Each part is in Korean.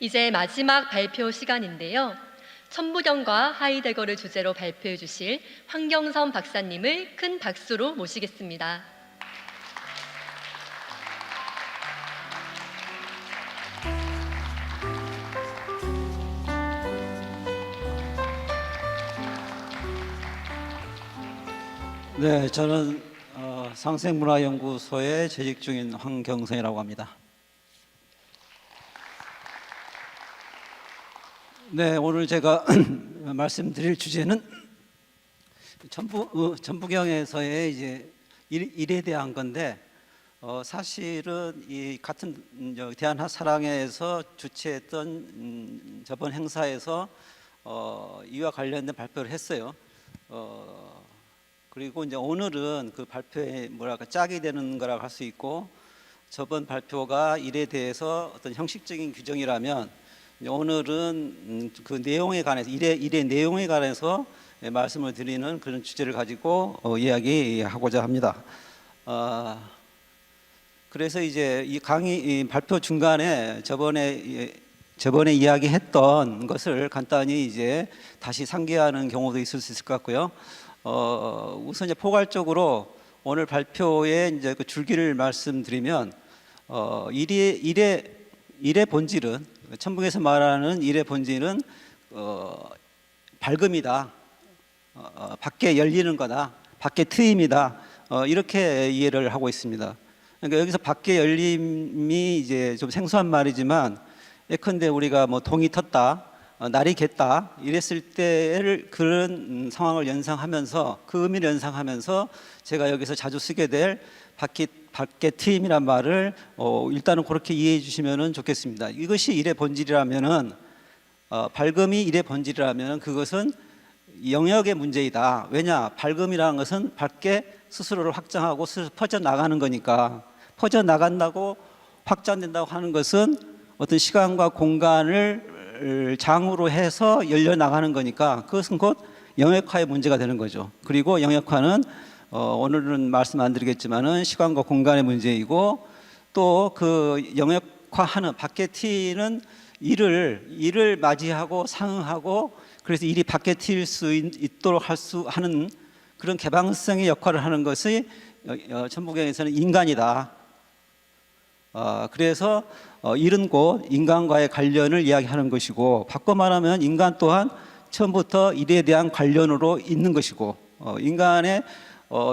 이제 마지막 발표 시간인데요. 천부경과 하이데거를 주제로 발표해 주실 황경선 박사님을 큰 박수로 모시겠습니다. 네, 저는 상생문화연구소에 재직 중인 황경선이라고 합니다. 네, 오늘 제가 말씀드릴 주제는 천부경에서의 이제 일에 대한 건데, 사실은 이 같은 대한사랑회에서 주최했던 저번 행사에서 이와 관련된 발표를 했어요. 그리고 이제 오늘은 그 발표에 짝이 되는 거라고 할 수 있고, 저번 발표가 일에 대해서 어떤 형식적인 규정이라면 오늘은 그 내용에 관해서 일의 내용에 관해서 말씀을 드리는 그런 주제를 가지고 이야기하고자 합니다. 그래서 이제 이 이 발표 중간에 저번에 이야기했던 것을 간단히 이제 다시 상기하는 경우도 있을 수 있을 것 같고요. 우선 이제 포괄적으로 오늘 발표의 이제 그 줄기를 말씀드리면, 일의 본질은, 천부경에서 말하는 일의 본질은 밝음이다, 밖에 열리는 거다, 밖에 트임이다, 이렇게 이해를 하고 있습니다. 그러니까 여기서 밖에 열림이 이제 좀 생소한 말이지만, 예컨대 우리가 뭐 동이 텄다, 날이 겠다 이랬을 때를 그런 상황을 연상하면서, 그 의미를 연상하면서 제가 여기서 자주 쓰게 될 밖에 트임이란 말을 일단은 그렇게 이해해 주시면 좋겠습니다. 이것이 일의 본질이라면은, 밝음이 일의 본질이라면 그것은 영역의 문제이다. 왜냐? 밝음이라는 것은 밖에 스스로를 확장하고 스스로 퍼져나가는 거니까, 퍼져나간다고 확장된다고 하는 것은 어떤 시간과 공간을 장으로 해서 열려나가는 거니까 그것은 곧 영역화의 문제가 되는 거죠. 그리고 영역화는 오늘은 말씀 안 드리겠지만은 시간과 공간의 문제이고, 또 그 영역화하는 밖에 튀는 일을 맞이하고 상응하고, 그래서 일이 밖에 튈 수 있도록 하는 그런 개방성의 역할을 하는 것이 천부경에서는 인간이다. 그래서 일은 곧 인간과의 관련을 이야기하는 것이고, 바꿔 말하면 인간 또한 처음부터 일에 대한 관련으로 있는 것이고, 인간의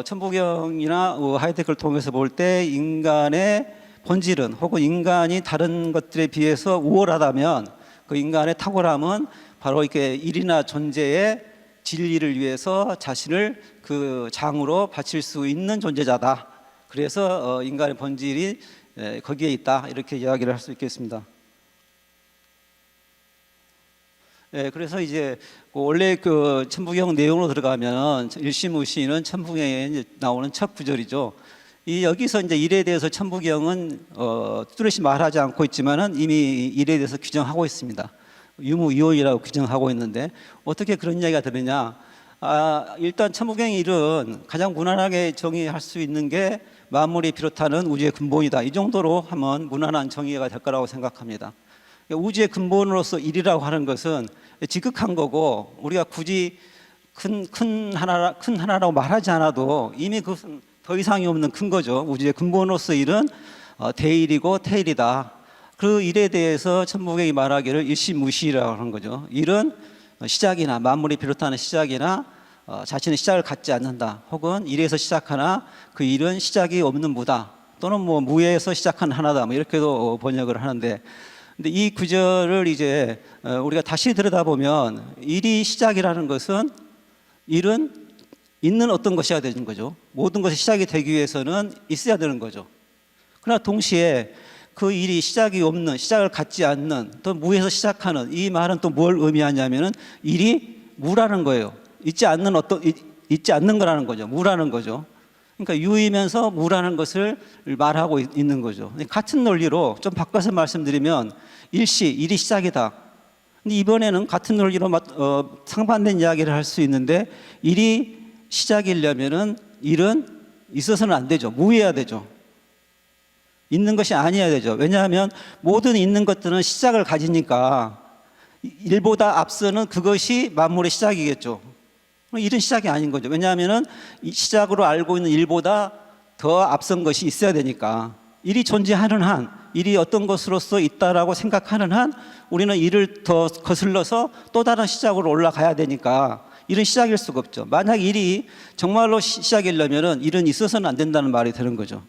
천부경이나 하이데거를 통해서 볼 때 인간의 본질은, 혹은 인간이 다른 것들에 비해서 우월하다면 그 인간의 탁월함은 바로 이렇게 일이나 존재의 진리를 위해서 자신을 그 장으로 바칠 수 있는 존재자다. 그래서 인간의 본질이 거기에 있다, 이렇게 이야기를 할 수 있겠습니다. 그래서 이제 원래 그 천부경 내용으로 들어가면 일시무시는 천부경에 이제 나오는 첫 구절이죠. 여기서 이제 일에 대해서 천부경은 뚜렷이 말하지 않고 있지만은 이미 일에 대해서 규정하고 있습니다. 유무이원이라고 규정하고 있는데, 어떻게 그런 이야기가 되느냐? 일단 천부경의 일은 가장 무난하게 정의할 수 있는 게 만물이 비롯하는 우주의 근본이다. 이 정도로 하면 무난한 정의가 될 거라고 생각합니다. 우주의 근본으로서 일이라고 하는 것은 지극한 거고, 우리가 굳이 큰 하나라고 말하지 않아도 이미 그것은 더 이상이 없는 큰 거죠. 우주의 근본으로서 일은 대일이고 태일이다. 그 일에 대해서 천부경이 말하기를 일시무시라고 하는 거죠. 일은 시작이나 만물이 비롯하는 시작이나 자신의 시작을 갖지 않는다. 혹은 일에서 시작하나 그 일은 시작이 없는 무다. 또는 뭐 무에서 시작한 하나다. 뭐 이렇게도 번역을 하는데, 근데 이 구절을 이제 우리가 다시 들여다보면, 일이 시작이라는 것은 일은 있는 어떤 것이어야 되는 거죠. 모든 것이 시작이 되기 위해서는 있어야 되는 거죠. 그러나 동시에 그 일이 시작이 없는, 시작을 갖지 않는, 또 무에서 시작하는, 이 말은 또 뭘 의미하냐면은 일이 무라는 거예요. 있지 않는 거라는 거죠. 무라는 거죠. 그러니까 유이면서 무라는 것을 말하고 있는 거죠. 같은 논리로 좀 바꿔서 말씀드리면, 일이 시작이다. 근데 이번에는 같은 논리로 상반된 이야기를 할 수 있는데, 일이 시작이려면은 일은 있어서는 안 되죠. 무해야 되죠. 있는 것이 아니어야 되죠. 왜냐하면 모든 있는 것들은 시작을 가지니까 일보다 앞서는 그것이 만물의 시작이겠죠. 일은 시작이 아닌 거죠. 왜냐하면 이 시작으로 알고 있는 일보다 더 앞선 것이 있어야 되니까. 일이 존재하는 한, 일이 어떤 것으로서 있다라고 생각하는 한 우리는 일을 더 거슬러서 또 다른 시작으로 올라가야 되니까 일은 시작일 수가 없죠. 만약 일이 정말로 시작이려면 일은 있어서는 안 된다는 말이 되는 거죠.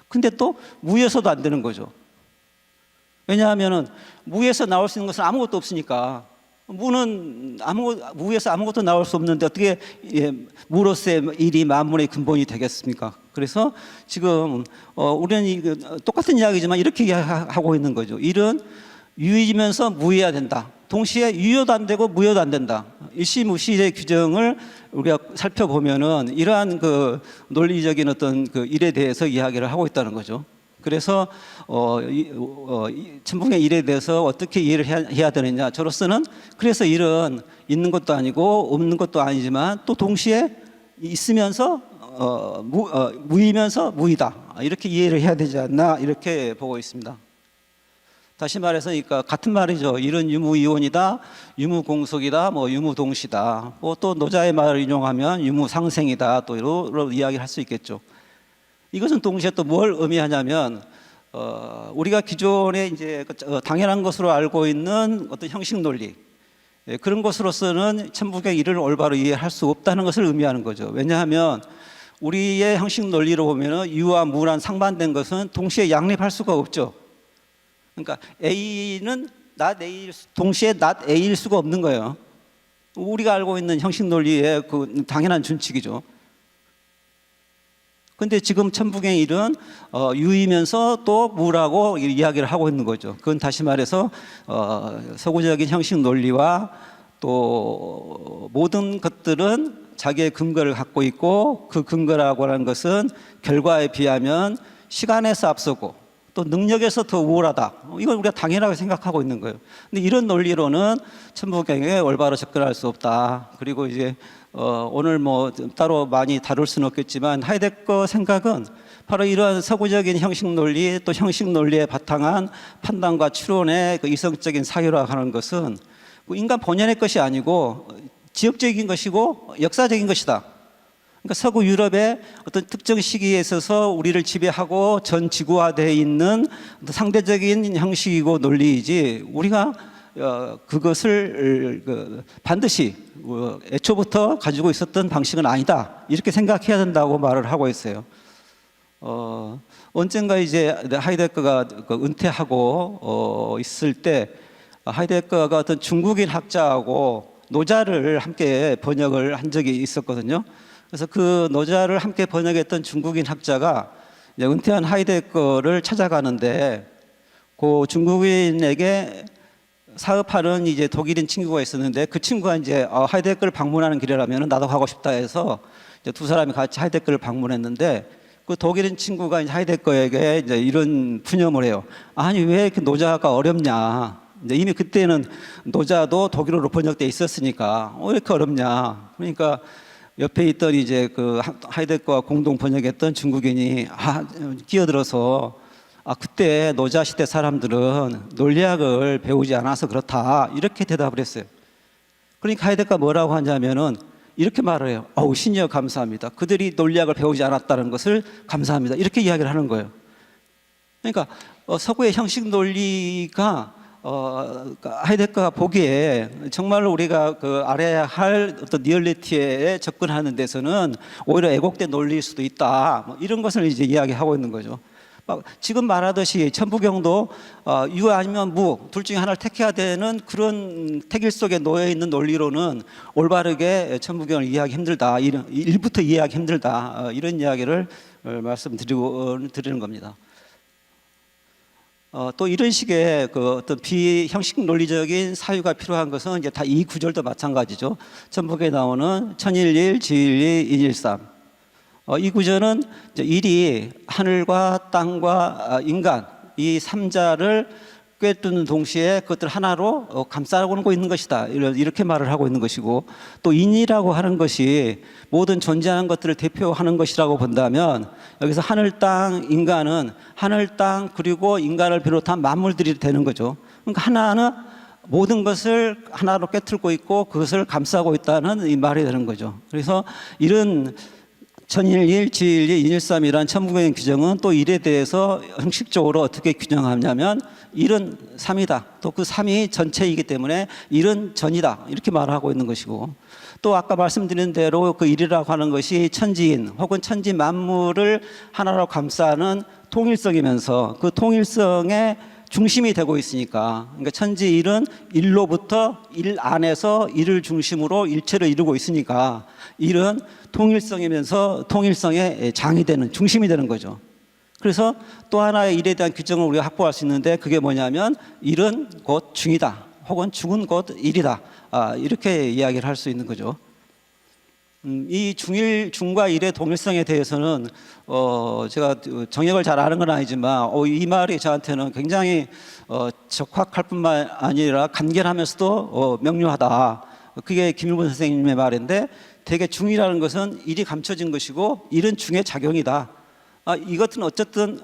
근데 또 무에서도 안 되는 거죠. 왜냐하면 무에서 나올 수 있는 것은 아무것도 없으니까. 무는 무에서 아무것도 나올 수 없는데 어떻게 무로서의 일이 만물의 근본이 되겠습니까? 그래서 지금 우리는 똑같은 이야기지만 이렇게 이야기하고 있는 거죠. 일은 유이면서 무여야 된다. 동시에 유여도 안 되고 무여도 안 된다. 일시무시의 규정을 우리가 살펴보면은 이러한 그 논리적인 어떤 그 일에 대해서 이야기를 하고 있다는 거죠. 그래서 천붕의 일에 대해서 어떻게 이해를 해야 되느냐. 저로서는 그래서 일은 있는 것도 아니고 없는 것도 아니지만 또 동시에 있으면서 무이면서 무이다. 이렇게 이해를 해야 되지 않나 이렇게 보고 있습니다. 다시 말해서 그러니까 같은 말이죠. 일은 유무이원이다, 유무공속이다, 뭐 유무동시다. 또 노자의 말을 인용하면 유무상생이다. 또 이런 이야기를 할 수 있겠죠. 이것은 동시에 또 뭘 의미하냐면 우리가 기존에 이제 당연한 것으로 알고 있는 어떤 형식 논리 그런 것으로서는 천부경 일을 올바로 이해할 수 없다는 것을 의미하는 거죠. 왜냐하면 우리의 형식 논리로 보면은 유와 무란 상반된 것은 동시에 양립할 수가 없죠. 그러니까 A는 not A 동시에 not A일 수가 없는 거예요. 우리가 알고 있는 형식 논리의 그 당연한 준칙이죠. 근데 지금 천부경 일은 유이면서 또 무라고 이야기를 하고 있는 거죠. 그건 다시 말해서 서구적인 형식 논리와 또 모든 것들은 자기의 근거를 갖고 있고 그 근거라고 하는 것은 결과에 비하면 시간에서 앞서고 또 능력에서 더 우월하다. 이건 우리가 당연하게 생각하고 있는 거예요. 근데 이런 논리로는 천부경에 올바로 접근할 수 없다. 그리고 이제 오늘 뭐 따로 많이 다룰 수는 없겠지만 하이데거 생각은 바로 이러한 서구적인 형식 논리 또 형식 논리에 바탕한 판단과 추론의 그 이성적인 사유라하는 것은 인간 본연의 것이 아니고 지역적인 것이고 역사적인 것이다. 그러니까 서구 유럽의 어떤 특정 시기에 있어서 우리를 지배하고 전 지구화되어 있는 상대적인 형식이고 논리이지 우리가 그것을 반드시 애초부터 가지고 있었던 방식은 아니다. 이렇게 생각해야 된다고 말을 하고 있어요. 언젠가 이제 하이데거가 은퇴하고 있을 때 하이데거가 어떤 중국인 학자하고 노자를 함께 번역을 한 적이 있었거든요. 그래서 그 노자를 함께 번역했던 중국인 학자가 이제 은퇴한 하이데거를 찾아가는데 그 중국인에게 사업하는 이제 독일인 친구가 있었는데 그 친구가 이제 하이데거를 방문하는 길이라면 나도 가고 싶다 해서 이제 두 사람이 같이 하이데거를 방문했는데 그 독일인 친구가 이제 하이데거에게 이제 이런 푸념을 해요. 아니 왜 이렇게 노자가 어렵냐? 이제 이미 그때는 노자도 독일어로 번역돼 있었으니까 왜 이렇게 어렵냐? 그러니까 옆에 있던 이제 그 하이데거와 공동 번역했던 중국인이 끼어들어서 그때 노자 시대 사람들은 논리학을 배우지 않아서 그렇다 이렇게 대답을 했어요. 그러니까 하이데거가 뭐라고 하냐면은 이렇게 말을 해요. 신이여 감사합니다. 그들이 논리학을 배우지 않았다는 것을 감사합니다. 이렇게 이야기를 하는 거예요. 그러니까 서구의 형식 논리가 하이데거가 보기에 정말로 우리가 알아야 할 어떤 리얼리티에 접근하는 데서는 오히려 애곡된 논리일 수도 있다. 뭐 이런 것을 이제 이야기하고 있는 거죠. 지금 말하듯이 천부경도 유 아니면 무 둘 중에 하나를 택해야 되는 그런 택일 속에 놓여 있는 논리로는 올바르게 천부경을 이해하기 힘들다. 일부터 이해하기 힘들다. 이런 이야기를 말씀드리는 겁니다. 또 이런 식의 어떤 비형식 논리적인 사유가 필요한 것은 이제 다 이 구절도 마찬가지죠. 천부경에 나오는 천일일, 지일이, 인일삼. 이 구절은 이제 일이 하늘과 땅과 인간 이 삼자를 꿰뚫는 동시에 그것들 하나로 감싸고 있는 것이다. 이렇게 말을 하고 있는 것이고, 또 인이라고 하는 것이 모든 존재하는 것들을 대표하는 것이라고 본다면, 여기서 하늘, 땅, 인간은 하늘, 땅 그리고 인간을 비롯한 만물들이 되는 거죠. 그러니까 하나는 모든 것을 하나로 꿰뚫고 있고 그것을 감싸고 있다는 이 말이 되는 거죠. 그래서 이런 천일일, 지일이, 인일삼이라는 천부경의 규정은 또 일에 대해서 형식적으로 어떻게 규정하냐면 일은 삼이다. 또 그 삼이 전체이기 때문에 일은 전이다. 이렇게 말하고 있는 것이고, 또 아까 말씀드린 대로 그 일이라고 하는 것이 천지인 혹은 천지 만물을 하나로 감싸는 통일성이면서 그 통일성의 중심이 되고 있으니까, 그러니까 천지일은 일로부터 일 안에서 일을 중심으로 일체를 이루고 있으니까 일은 통일성이면서 통일성의 장이 되는, 중심이 되는 거죠. 그래서 또 하나의 일에 대한 규정을 우리가 확보할 수 있는데, 그게 뭐냐면 일은 곧 중이다 혹은 중은 곧 일이다, 이렇게 이야기를 할 수 있는 거죠. 이 중과 일의 동일성에 대해서는 제가 정역을 잘 아는 건 아니지만 이 말이 저한테는 굉장히 적확할 뿐만 아니라 간결하면서도 명료하다. 그게 김일본 선생님의 말인데, 대개 중이라는 것은 일이 감춰진 것이고 일은 중의 작용이다. 이것은 어쨌든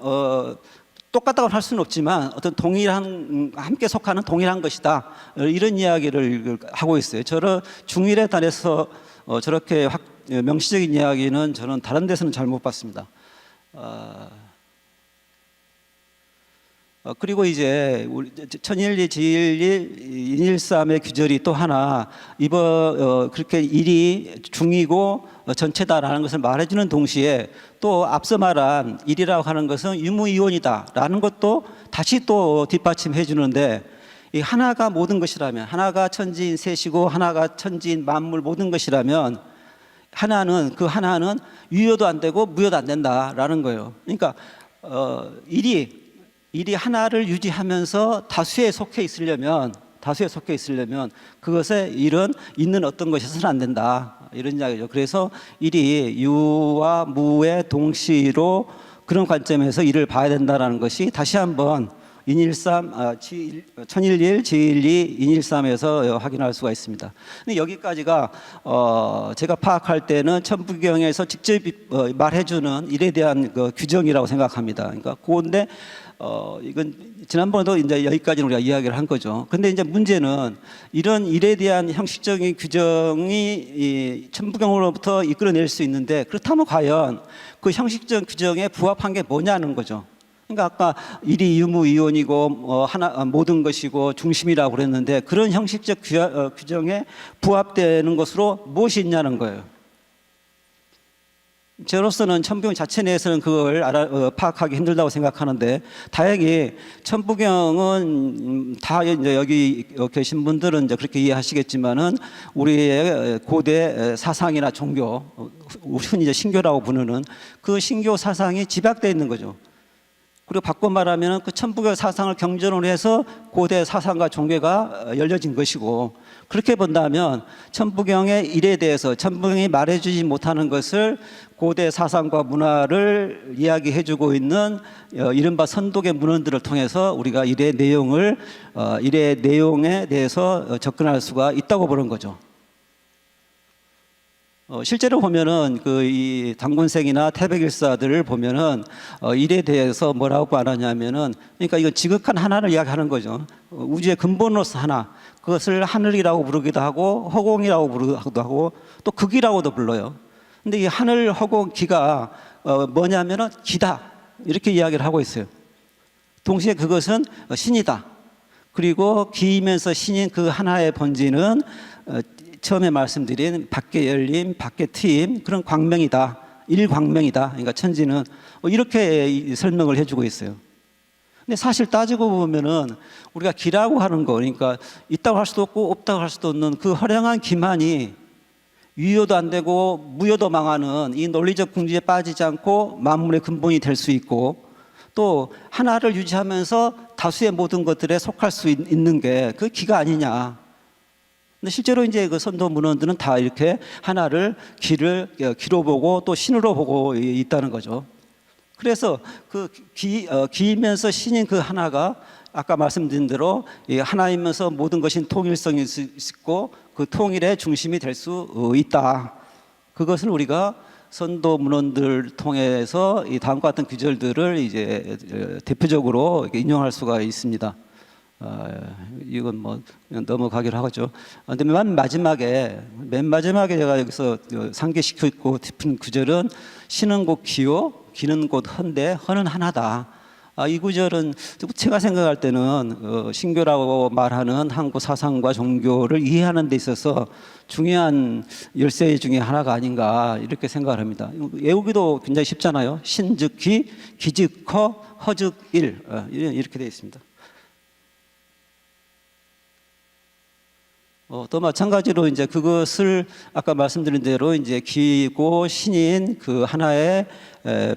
똑같다고 할 수는 없지만 어떤 동일한, 함께 속하는 동일한 것이다. 이런 이야기를 하고 있어요. 저는 중일에 관해서 저렇게 명시적인 이야기는 저는 다른 데서는 잘 못 봤습니다. 그리고 이제 우리 천일리, 지일리, 인일삼의 규절이 또 하나 그렇게 일이 중이고 전체다라는 것을 말해주는 동시에, 또 앞서 말한 일이라고 하는 것은 유무이원이다라는 것도 다시 또 뒷받침해 주는데, 이 하나가 모든 것이라면, 하나가 천지인 셋이고 하나가 천지인 만물 모든 것이라면, 그 하나는 유효도 안 되고 무효도 안 된다라는 거예요. 그러니까 일이 하나를 유지하면서 다수에 속해 있으려면 그것에 일은 있는 어떤 것이어서는 안 된다, 이런 이야기죠. 그래서 일이 유와 무의 동시로 그런 관점에서 일을 봐야 된다는 것이 다시 한번 천일일, 지일이, 인일삼에서 확인할 수가 있습니다. 근데 여기까지가 제가 파악할 때는 천부경에서 직접 말해주는 일에 대한 그 규정이라고 생각합니다. 그러니까 그건데 이건 지난번에도 이제 여기까지는 우리가 이야기를 한 거죠. 근데 이제 문제는 이런 일에 대한 형식적인 규정이 이 천부경으로부터 이끌어낼 수 있는데, 그렇다면 과연 그 형식적 규정에 부합한 게 뭐냐는 거죠. 그러니까 아까 일이 유무이원이고 모든 것이고 중심이라고 그랬는데, 그런 형식적 규정에 부합되는 것으로 무엇이 있냐는 거예요. 저로서는 천부경 자체 내에서는 그걸 파악하기 힘들다고 생각하는데, 다행히 천부경은 다 이제 여기 계신 분들은 이제 그렇게 이해하시겠지만은 우리의 고대 사상이나 종교, 흔히 이제 신교라고 부르는 그 신교 사상이 집약되어 있는 거죠. 그리고 바꿔 말하면 그 천부경 사상을 경전을 해서 고대 사상과 종교가 열려진 것이고, 그렇게 본다면 천부경의 일에 대해서 천부경이 말해주지 못하는 것을 고대 사상과 문화를 이야기해주고 있는 이른바 선독의 문헌들을 통해서 우리가 일의 내용에 대해서 접근할 수가 있다고 보는 거죠. 실제로 보면은 이 단군생이나 태백일사들을 보면은 일에 대해서 뭐라고 말하냐면은, 그러니까 이건 지극한 하나를 이야기하는 거죠. 우주의 근본으로서 하나, 그것을 하늘이라고 부르기도 하고 허공이라고 부르기도 하고 또 극이라고도 불러요. 근데 이 하늘, 허공, 기가 뭐냐면은 기다, 이렇게 이야기를 하고 있어요. 동시에 그것은 신이다. 그리고 기이면서 신인 그 하나의 본질은 처음에 말씀드린 밖에 열림, 밖에 트임, 그런 광명이다, 일광명이다. 그러니까 천지는 이렇게 설명을 해주고 있어요. 근데 사실 따지고 보면은 우리가 기라고 하는 거, 그러니까 있다고 할 수도 없고 없다고 할 수도 없는 그 허량한 기만이 유효도 안 되고 무효도 망하는 이 논리적 궁지에 빠지지 않고 만물의 근본이 될 수 있고, 또 하나를 유지하면서 다수의 모든 것들에 속할 수 있는 게 그 기가 아니냐. 근데 실제로 이제 그 선도 문헌들은 다 이렇게 하나를 기로 보고 또 신으로 보고 있다는 거죠. 그래서 그 기이면서 신인 그 하나가 아까 말씀드린 대로 이 하나이면서 모든 것이 통일성이 있고 그 통일의 중심이 될 수 있다. 그것을 우리가 선도 문헌들 통해서 이 다음과 같은 구절들을 이제 대표적으로 인용할 수가 있습니다. 이건 뭐 그냥 넘어가기로 하죠. 근데 맨 마지막에 제가 여기서 상기시키고 싶은 구절은 신은 곧 기요, 기는 곧 헌데 헌은 하나다. 이 구절은 제가 생각할 때는 신교라고 말하는 한국 사상과 종교를 이해하는 데 있어서 중요한 열쇠 중에 하나가 아닌가 이렇게 생각을 합니다. 외우기도 굉장히 쉽잖아요. 신 즉 기, 기 즉 허, 허 즉 일, 이렇게 되어 있습니다. 또 마찬가지로 이제 그것을 아까 말씀드린 대로 이제 기고 신인 그 하나의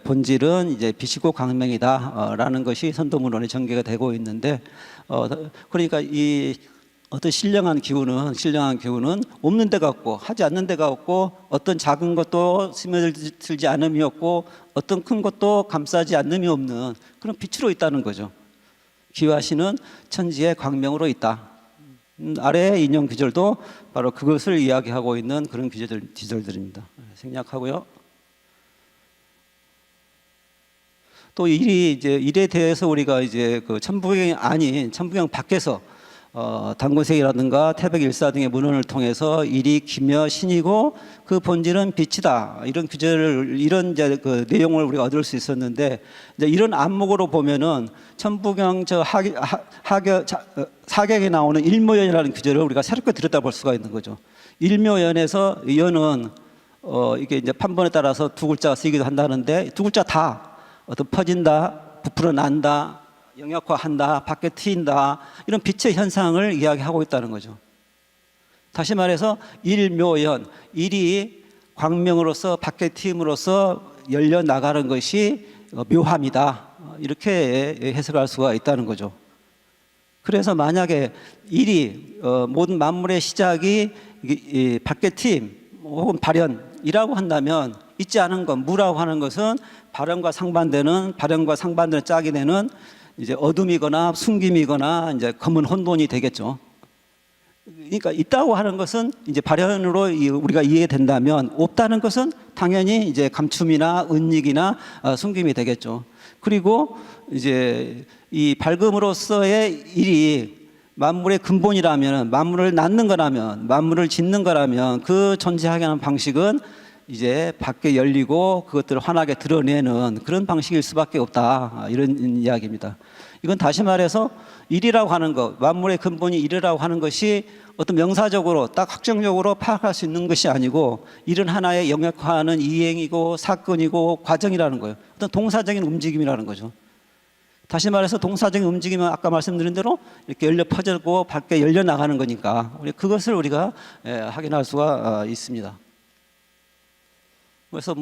본질은 이제 빛이고 광명이다라는 것이 선도문헌의 전개가 되고 있는데, 그러니까 이 어떤 신령한 기운은 없는 데가 없고 하지 않는 데가 없고 어떤 작은 것도 스며들지 않음이 없고 어떤 큰 것도 감싸지 않음이 없는 그런 빛으로 있다는 거죠. 기와 신은 천지의 광명으로 있다. 아래 인용 구절도 바로 그것을 이야기하고 있는 그런 구절들입니다. 생략하고요. 또 일에 대해서 우리가 이제 그 천부경이 아닌 천부경 밖에서 단고색이라든가 태백일사 등의 문헌을 통해서 일이 기며 신이고 그 본질은 빛이다. 이런 구절을 이런 이제 그 내용을 우리가 얻을 수 있었는데, 이제 이런 안목으로 보면은 천부경 사경에 나오는 일묘연이라는 구절을 우리가 새롭게 들여다볼 수가 있는 거죠. 일묘연에서 연은 이게 이제 판본에 따라서 두 글자가 쓰이기도 한다는데 두 글자 다 어떤 퍼진다, 부풀어 난다, 영역화한다, 밖에 트인다, 이런 빛의 현상을 이야기하고 있다는 거죠. 다시 말해서 일묘연, 일이 광명으로서 밖에 트임으로써 열려 나가는 것이 묘함이다. 이렇게 해석할 수가 있다는 거죠. 그래서 만약에 일이 모든 만물의 시작이 밖에 트임 혹은 발현이라고 한다면 있지 않은 것, 무라고 하는 것은 발현과 상반되는 짝이 되는 이제 어둠이거나 숨김이거나 이제 검은 혼돈이 되겠죠. 그러니까 있다고 하는 것은 이제 발현으로 우리가 이해된다면 없다는 것은 당연히 이제 감춤이나 은닉이나 숨김이 되겠죠. 그리고 이제 이 밝음으로서의 일이 만물의 근본이라면, 만물을 낳는 거라면, 만물을 짓는 거라면 그 존재하게 하는 방식은 이제 밖에 열리고 그것들을 환하게 드러내는 그런 방식일 수밖에 없다. 이런 이야기입니다. 이건 다시 말해서 일이라고 하는 것, 만물의 근본이 일이라고 하는 것이 어떤 명사적으로 딱 확정적으로 파악할 수 있는 것이 아니고 일은 하나의 영역화하는 이행이고 사건이고 과정이라는 거예요. 어떤 동사적인 움직임이라는 거죠. 다시 말해서 동사적인 움직임은 아까 말씀드린 대로 이렇게 열려 퍼지고 밖에 열려 나가는 거니까 그것을 우리가 확인할 수가 있습니다. 그래서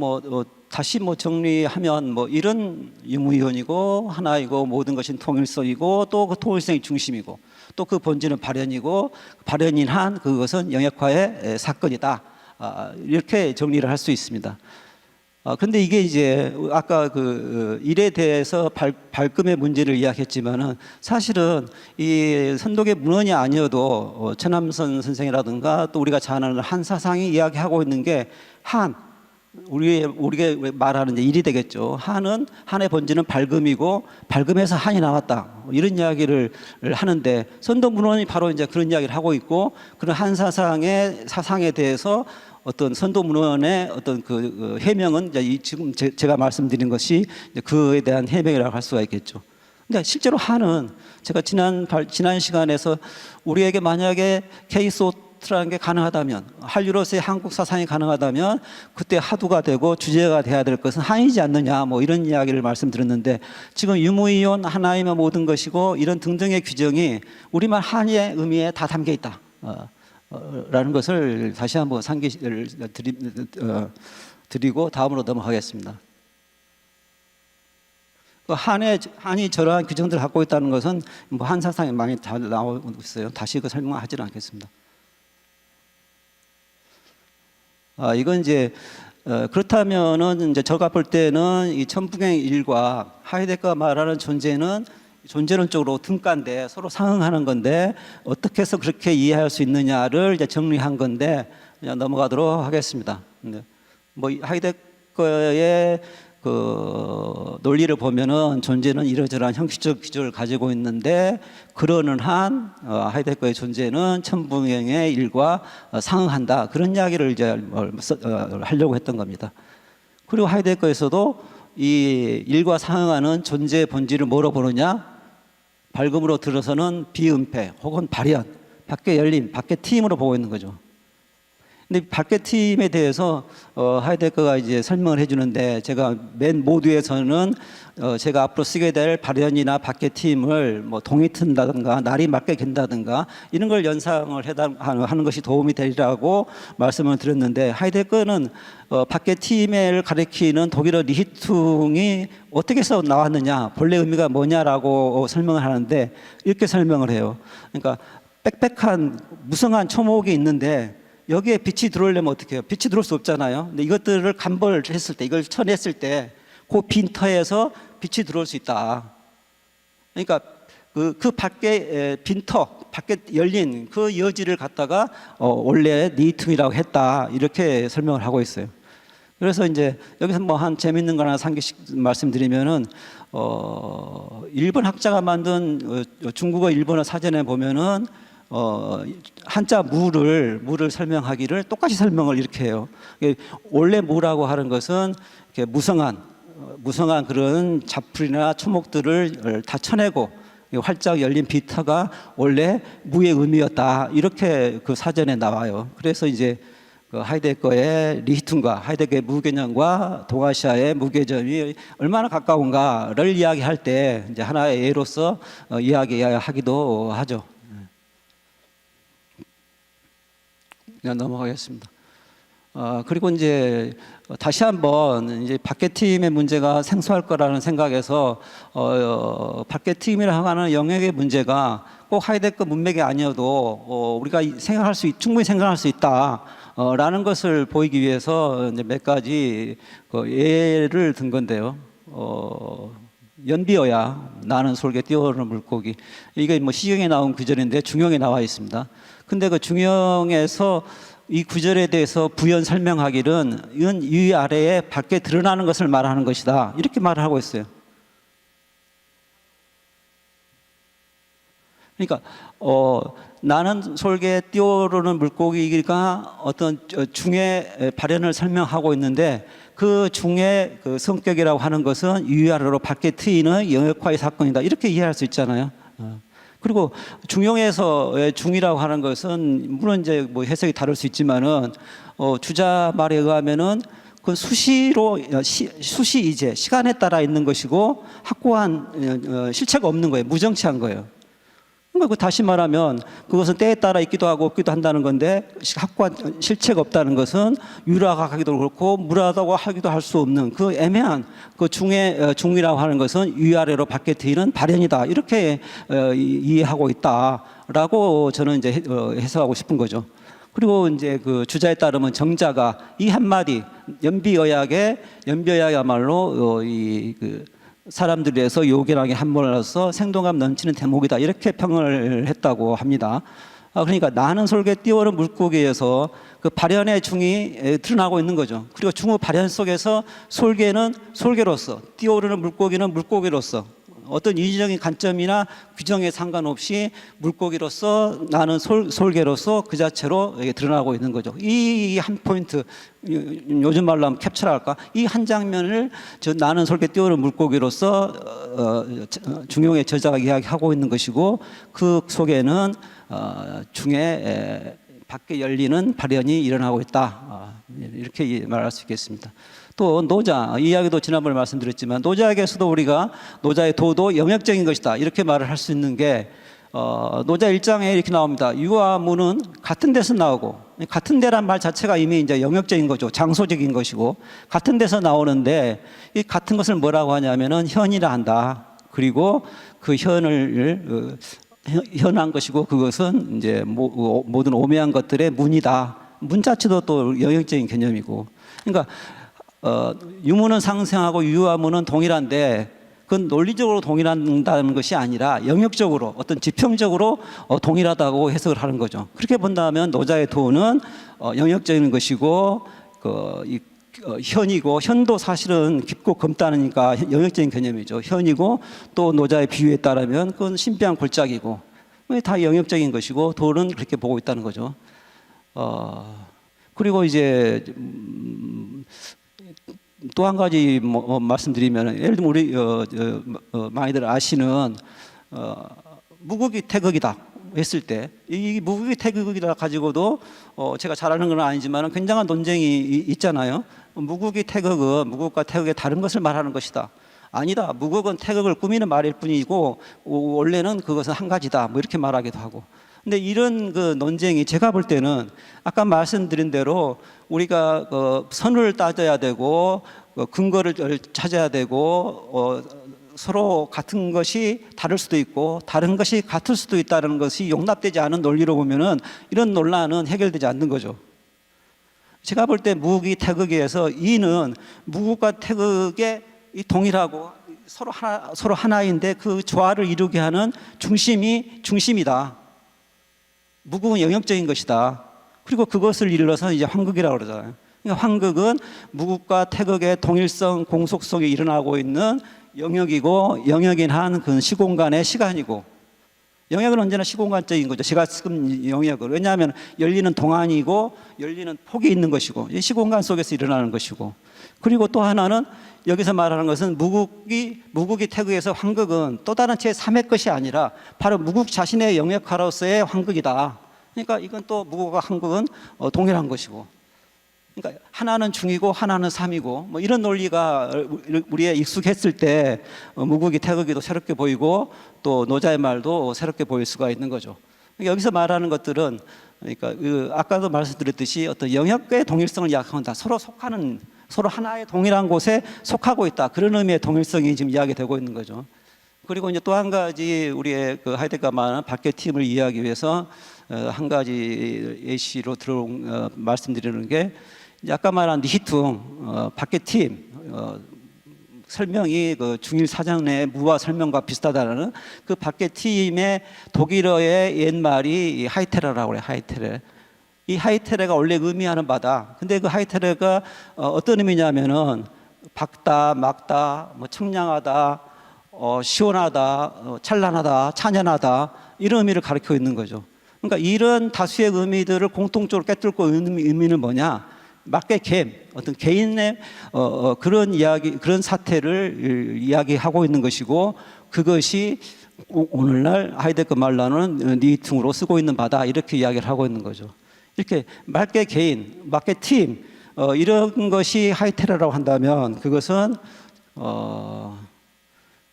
다시 정리하면 일은 유무이혼이고 하나이고 모든 것이 통일성이고 또 그 통일성이 중심이고 또 그 본질은 발현이고 발현인 한 그것은 영역화의 사건이다. 이렇게 정리를 할 수 있습니다. 그런데 이게 이제 아까 그 일에 대해서 발금의 문제를 이야기했지만은 사실은 이 선독의 문헌이 아니어도 최남선 선생이라든가 또 우리가 잘 아는 한 사상이 이야기하고 있는 게 우리가 말하는 이제 일이 되겠죠. 한의 본질은 발금이고 발금에서 한이 나왔다. 이런 이야기를 하는데 선도 문헌이 바로 이제 그런 이야기를 하고 있고 그런 한 사상에 대해서 어떤 선도 문헌의 어떤 그 해명은 이제 지금 제가 말씀드린 것이 그에 대한 해명이라고 할 수가 있겠죠. 근데 실제로 한은 제가 지난 시간에서 우리에게 만약에 케이소트라는 게 가능하다면 한류로서의 한국 사상이 가능하다면 그때 하두가 되고 주제가 돼야 될 것은 한이지 않느냐 이런 이야기를 말씀드렸는데 지금 유무이온 하나이면 모든 것이고 이런 등등의 규정이 우리말 한의 의미에 다 담겨 있다. 라는 것을 다시 한번 상기를 드리고 다음으로 넘어가겠습니다. 한이 저러한 규정들을 갖고 있다는 것은 한 사상에 많이 잘 나오고 있어요. 다시 그 설명하지는 않겠습니다. 이건 이제 그렇다면은 이제 제가 볼 때는 이 천부경 일과 하이데거가 말하는 존재는 존재론적으로 등가인데 서로 상응하는 건데 어떻게 해서 그렇게 이해할 수 있느냐를 이제 정리한 건데 그냥 넘어가도록 하겠습니다. 뭐 하이데거의 그 논리를 보면은 존재는 이러저러한 형식적 기조를 가지고 있는데 그러는 한 하이데거의 존재는 천부경의 일과 상응한다. 그런 이야기를 이제 하려고 했던 겁니다. 그리고 하이데거에서도 이 일과 상응하는 존재의 본질을 뭐로 보느냐? 밝음으로 들어서는 비은폐 혹은 발현, 밖에 열림, 밖에 트임으로 보고 있는 거죠. 근데 밖에 트임에 대해서 하이데거가 이제 설명을 해주는데 제가 맨 모두에서는 제가 앞으로 쓰게 될 발현이나 밖에 트임을 뭐 동이 튼다든가 날이 맞게 갠다든가 이런 걸 연상을 하는 것이 도움이 되리라고 말씀을 드렸는데 하이데거는 밖에 트임을 가리키는 독일어 리히퉁이 어떻게 해서 나왔느냐, 본래 의미가 뭐냐라고 설명을 하는데 이렇게 설명을 해요. 그러니까 빽빽한 무성한 초목이 있는데 여기에 빛이 들어오려면 어떻게 해요? 빛이 들어올 수 없잖아요. 근데 이것들을 간벌했을 때, 이걸 쳐냈을 때, 그 빈터에서 빛이 들어올 수 있다. 그러니까 그 밖에 빈터, 밖에 열린 그 여지를 갖다가 원래 니히퉁이라고 했다. 이렇게 설명을 하고 있어요. 그래서 이제 여기서 뭐 한 재밌는 거 하나 한 개씩 말씀드리면은 일본 학자가 만든 중국어 일본어 사전에 보면은 한자 무를 설명하기를 똑같이 설명을 이렇게 해요. 원래 무라고 하는 것은 이렇게 무성한 그런 잡풀이나 초목들을 다 쳐내고 활짝 열린 비터가 원래 무의 의미였다. 이렇게 그 사전에 나와요. 그래서 이제 그 하이데거의 리히퉁과 하이데거의 무개념과 동아시아의 무개념이 얼마나 가까운가를 이야기할 때 이제 하나의 예로서 이야기하기도 하죠. 그냥 넘어가겠습니다. 그리고 이제 다시 한번 이제 밖에 팀의 문제가 생소할 거라는 생각에서 밖에 팀이라고 하는 영역의 문제가 꼭 하이데거 문맥이 아니어도 우리가 충분히 생각할 수 있다라는 것을 보이기 위해서 이제 몇 가지 예를 든 건데요. 연비어야 나는 솔개 뛰어오르는 물고기, 이게 뭐 시경에 나온 구절인데 중용에 나와 있습니다. 근데 그 중용에서 이 구절에 대해서 부연 설명하기는 이건 위 아래에 밖에 드러나는 것을 말하는 것이다, 이렇게 말을 하고 있어요. 그러니까 나는 솔개 뛰어오르는 물고기가 어떤 중의 발현을 설명하고 있는데 그 중의 그 성격이라고 하는 것은 위아래로 밖에 트이는 영역화의 사건이다, 이렇게 이해할 수 있잖아요. 그리고 중용에서의 중이라고 하는 것은 물론 이제 뭐 해석이 다를 수 있지만은 주자 말에 의하면은 그 수시이제 시간에 따라 있는 것이고 확고한 실체가 없는 거예요. 무정치한 거예요. 그러니까 다시 말하면 그것은 때에 따라 있기도 하고 없기도 한다는 건데 확고한 실체가 없다는 것은 유라하기도 그렇고 무라하다고 하기도 할 수 없는 그 애매한 그 중이라고 하는 것은 위아래로 밖에 트이는 발현이다, 이렇게 이해하고 있다라고 저는 이제 해석하고 싶은 거죠. 그리고 이제 그 주자에 따르면 정자가 이 한마디 연비어약이야말로 사람들에서 요긴하게 한번으로서 생동감 넘치는 대목이다, 이렇게 평을 했다고 합니다. 그러니까 나는 솔개 뛰어오른 물고기에서 그 발현의 중이 드러나고 있는 거죠. 그리고 중의 발현 속에서 솔개는 솔개로서, 뛰어오르는 물고기는 물고기로서 어떤 인위적인 관점이나 규정에 상관없이 물고기로서 나는 솔개로서 그 자체로 드러나고 있는 거죠. 이 한 포인트, 요즘 말로 하면 캡처랄까, 이 한 장면을 나는 솔개 뛰어오르는 물고기로서 중용의 저자가 이야기하고 있는 것이고 그 속에는 중에 밖에 열리는 발현이 일어나고 있다, 이렇게 말할 수 있겠습니다. 또 노자, 이 이야기도 지난번에 말씀드렸지만 노자에게서도 우리가 노자의 도도 영역적인 것이다, 이렇게 말을 할 수 있는 게 노자 1장에 이렇게 나옵니다. 유와 무는 같은 데서 나오고, 같은 데란 말 자체가 이미 이제 영역적인 거죠. 장소적인 것이고 같은 데서 나오는데 이 같은 것을 뭐라고 하냐면은 현이라 한다. 그리고 그 현을 현한 것이고 그것은 이제 모든 오묘한 것들의 문이다. 문 자체도 또 영역적인 개념이고, 그러니까 유무는 상생하고 유와 무는 동일한데 그건 논리적으로 동일한다는 것이 아니라 영역적으로 어떤 지평적으로 동일하다고 해석을 하는 거죠. 그렇게 본다면 노자의 도는 영역적인 것이고 현이고, 현도 사실은 깊고 검다니까 영역적인 개념이죠. 현이고, 또 노자의 비유에 따르면 그건 신비한 골짜기고, 다 영역적인 것이고 도는 그렇게 보고 있다는 거죠. 그리고 이제 또 한 가지 말씀드리면, 예를 들면 우리 많이들 아시는 무국이 태극이다 했을 때, 이 무국이 태극이다 가지고도 제가 잘하는 건 아니지만 굉장한 논쟁이 있잖아요. 무국이 태극은 무국과 태극의 다른 것을 말하는 것이다. 아니다. 무국은 태극을 꾸미는 말일 뿐이고 원래는 그것은 한 가지다. 뭐 이렇게 말하기도 하고. 근데 이런 그 논쟁이 제가 볼 때는 아까 말씀드린 대로 우리가 선을 따져야 되고 근거를 찾아야 되고 서로 같은 것이 다를 수도 있고 다른 것이 같을 수도 있다는 것이 용납되지 않은 논리로 보면은 이런 논란은 해결되지 않는 거죠. 제가 볼 때 무국이 태극에서 이는 무국과 태극의 이 동일하고 서로 하나인데 그 조화를 이루게 하는 중심이다. 무국은 영역적인 것이다. 그리고 그것을 일러서 이제 환극이라고 그러잖아요. 그러니까 환극은 무국과 태극의 동일성, 공속성이 일어나고 있는 영역이고, 영역인 한 그 시공간의 시간이고, 영역은 언제나 시공간적인 거죠. 제가 쓴 영역은. 왜냐하면 열리는 동안이고 열리는 폭이 있는 것이고, 이 시공간 속에서 일어나는 것이고, 그리고 또 하나는 여기서 말하는 것은 무국이 태극에서 환극은 또 다른 제3의 것이 아니라 바로 무국 자신의 영역화로서의 환극이다. 그러니까 이건 또 무국과 환극은 동일한 것이고, 그러니까 하나는 중이고 하나는 삼이고, 뭐 이런 논리가 우리에 익숙했을 때 무국이 태극이도 새롭게 보이고 또 노자의 말도 새롭게 보일 수가 있는 거죠. 그러니까 여기서 말하는 것들은, 그러니까 아까도 말씀드렸듯이 어떤 영역의 동일성을 이야기한다. 서로 하나의 동일한 곳에 속하고 있다. 그런 의미의 동일성이 지금 이야기되고 있는 거죠. 그리고 이제 또 한 가지 우리의 그 하이데거가 말하는 밖의 팀을 이해하기 위해서 한 가지 예시로 말씀드리는 게, 아까 말한 니히퉁 밖의 팀 설명이 그 중일 사전의 무화 설명과 비슷하다는 그 밖의 팀의 독일어의 옛말이 하이테레라고 해요. 하이테레. 이 하이테레가 원래 의미하는 바다. 근데 그 하이테레가 어떤 의미냐면은 밝다, 맑다, 뭐 청량하다, 시원하다, 찬란하다, 찬연하다, 이런 의미를 가리키고 있는 거죠. 그러니까 이런 다수의 의미들을 공통적으로 꿰뚫고 있는 의미는 뭐냐? 막의 갬, 어떤 개인의 그런 이야기, 그런 사태를 이야기하고 있는 것이고, 그것이 오늘날 하이데거 말로는 니히퉁으로 쓰고 있는 바다, 이렇게 이야기를 하고 있는 거죠. 이렇게 막의 개인, 막의 팀, 이런 것이 하이테레라고 한다면 그것은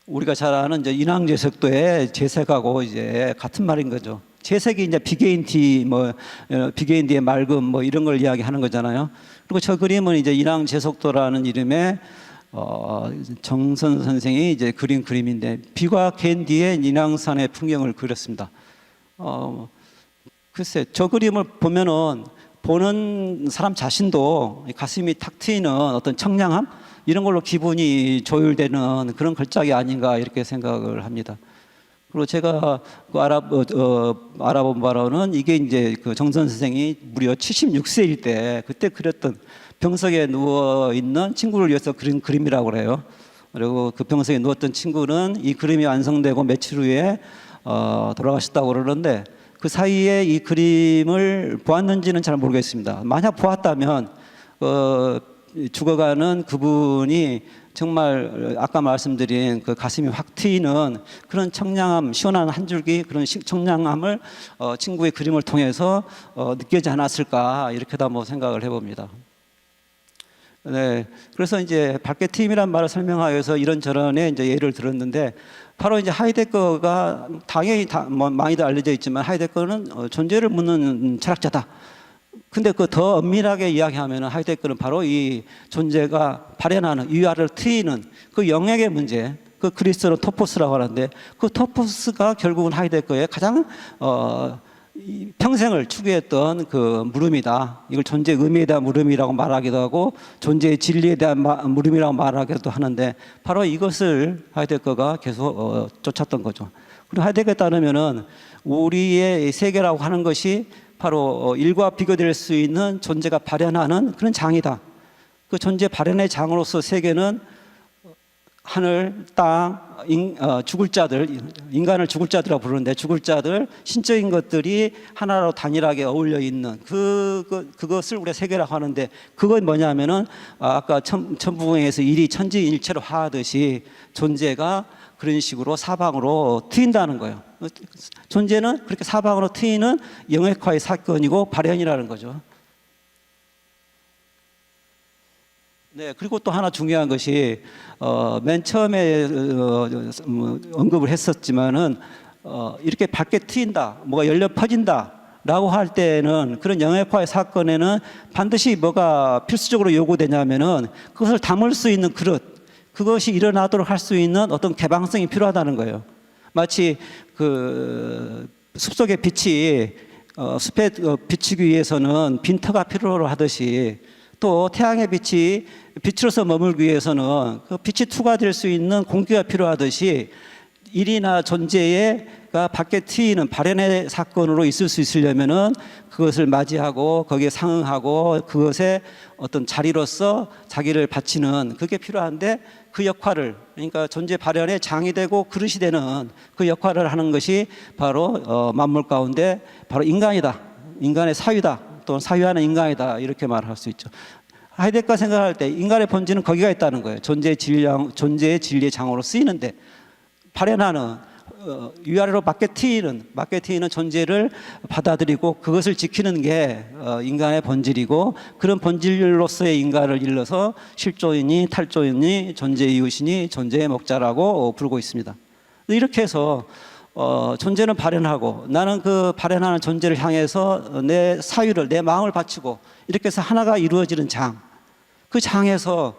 우리가 잘 아는 이제 인왕제석도의 제색하고 이제 같은 말인 거죠. 제색이 이제 비개인티, 비개인티의 맑음, 이런 걸 이야기하는 거잖아요. 그리고 저 그림은 이제 인왕제석도라는 이름의 정선 선생이 이제 그린 그림인데, 비가 갠 뒤에 인왕산의 풍경을 그렸습니다. 글쎄, 저 그림을 보면은 보는 사람 자신도 가슴이 탁 트이는 어떤 청량함, 이런 걸로 기분이 조율되는 그런 걸작이 아닌가, 이렇게 생각을 합니다. 그리고 제가 알아본 바로는 이게 이제 그 정선 선생이 무려 76세일 때 그때 그렸던 병석에 누워 있는 친구를 위해서 그린 그림이라고 그래요. 그리고 그 병석에 누웠던 친구는 이 그림이 완성되고 며칠 후에 돌아가셨다고 그러는데, 그 사이에 이 그림을 보았는지는 잘 모르겠습니다. 만약 보았다면 죽어가는 그분이 정말 아까 말씀드린 그 가슴이 확 트이는 그런 청량함, 시원한 한 줄기 그런 청량함을 친구의 그림을 통해서 느끼지 않았을까, 이렇게도 뭐 생각을 해봅니다. 네, 그래서 이제 밖의 팀이란 말을 설명하기 위해서 이런저런의 이제 예를 들었는데, 바로 이제 하이데거가 당연히 많이들 알려져 있지만 하이데거는 존재를 묻는 철학자다. 근데 그 더 엄밀하게 이야기하면 하이데거는 바로 이 존재가 발현하는, 위아래를 트이는 그 영역의 문제, 그 그리스어로 토포스라고 하는데, 그 토포스가 결국은 하이데거의 가장 이 평생을 추구했던 그 물음이다. 이걸 존재의 의미에 대한 물음이라고 말하기도 하고 존재의 진리에 대한 물음이라고 말하기도 하는데 바로 이것을 하이데거가 계속 쫓았던 거죠. 그리고 하이데거에 따르면은 우리의 세계라고 하는 것이 바로 일과 비교될 수 있는 존재가 발현하는 그런 장이다. 그 존재 발현의 장으로서 세계는 하늘, 땅, 죽을 자들, 인간을 죽을 자들이라고 부르는데 죽을 자들, 신적인 것들이 하나로 단일하게 어울려 있는 그것을 우리가 세계라고 하는데 그건 뭐냐면은 아까 천부경에서 일이 천지일체로 하듯이 존재가 그런 식으로 사방으로 트인다는 거예요. 존재는 그렇게 사방으로 트이는 영역화의 사건이고 발현이라는 거죠. 네, 그리고 또 하나 중요한 것이 맨 처음에 언급을 했었지만은 이렇게 밝게 트인다, 뭐가 열려 퍼진다라고 할 때는 그런 영역화의 사건에는 반드시 뭐가 필수적으로 요구되냐면은 그것을 담을 수 있는 그릇, 그것이 일어나도록 할 수 있는 어떤 개방성이 필요하다는 거예요. 마치 그 숲속의 빛이 숲에 비추기 위해서는 빈터가 필요로 하듯이 또 태양의 빛이 빛으로서 머물기 위해서는 그 빛이 투과될 수 있는 공기가 필요하듯이 일이나 존재가 밖에 트이는 발현의 사건으로 있을 수 있으려면은 그것을 맞이하고 거기에 상응하고 그것의 어떤 자리로서 자기를 바치는 그게 필요한데 그 역할을 그러니까 존재 발현의 장이 되고 그릇이 되는 그 역할을 하는 것이 바로 만물 가운데 바로 인간이다. 인간의 사유다. 또는 사유하는 인간이다 이렇게 말할 수 있죠. 하이데거가 생각할 때 인간의 본질은 거기가 있다는 거예요. 존재의 진리의 장으로 쓰이는데 발현하는 위아래로 맞게 트이는 존재를 받아들이고 그것을 지키는 게 인간의 본질이고 그런 본질로서의 인간을 일러서 실존이니 탈존이니 존재의 이웃이니 존재의 목자라고 부르고 있습니다. 이렇게 해서 존재는 발현하고 나는 그 발현하는 존재를 향해서 내 사유를 내 마음을 바치고 이렇게 해서 하나가 이루어지는 장, 그 장에서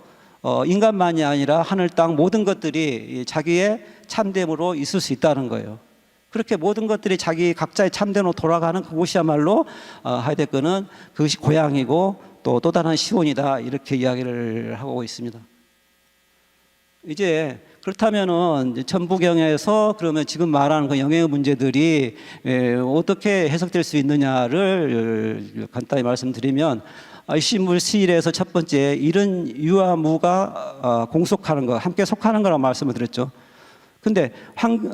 인간만이 아니라 하늘 땅 모든 것들이 자기의 참됨으로 있을 수 있다는 거예요. 그렇게 모든 것들이 자기 각자의 참됨으로 돌아가는 그곳이야말로 하이데거는 그것이 고향이고 또 다른 시온이다 이렇게 이야기를 하고 있습니다. 이제 그렇다면은 천부경에서 그러면 지금 말하는 그 영역의 문제들이 어떻게 해석될 수 있느냐를 간단히 말씀드리면 일심물시일에서 첫 번째 일은 유와 무가 공속하는 거, 함께 속하는 거라고 말씀을 드렸죠. 근데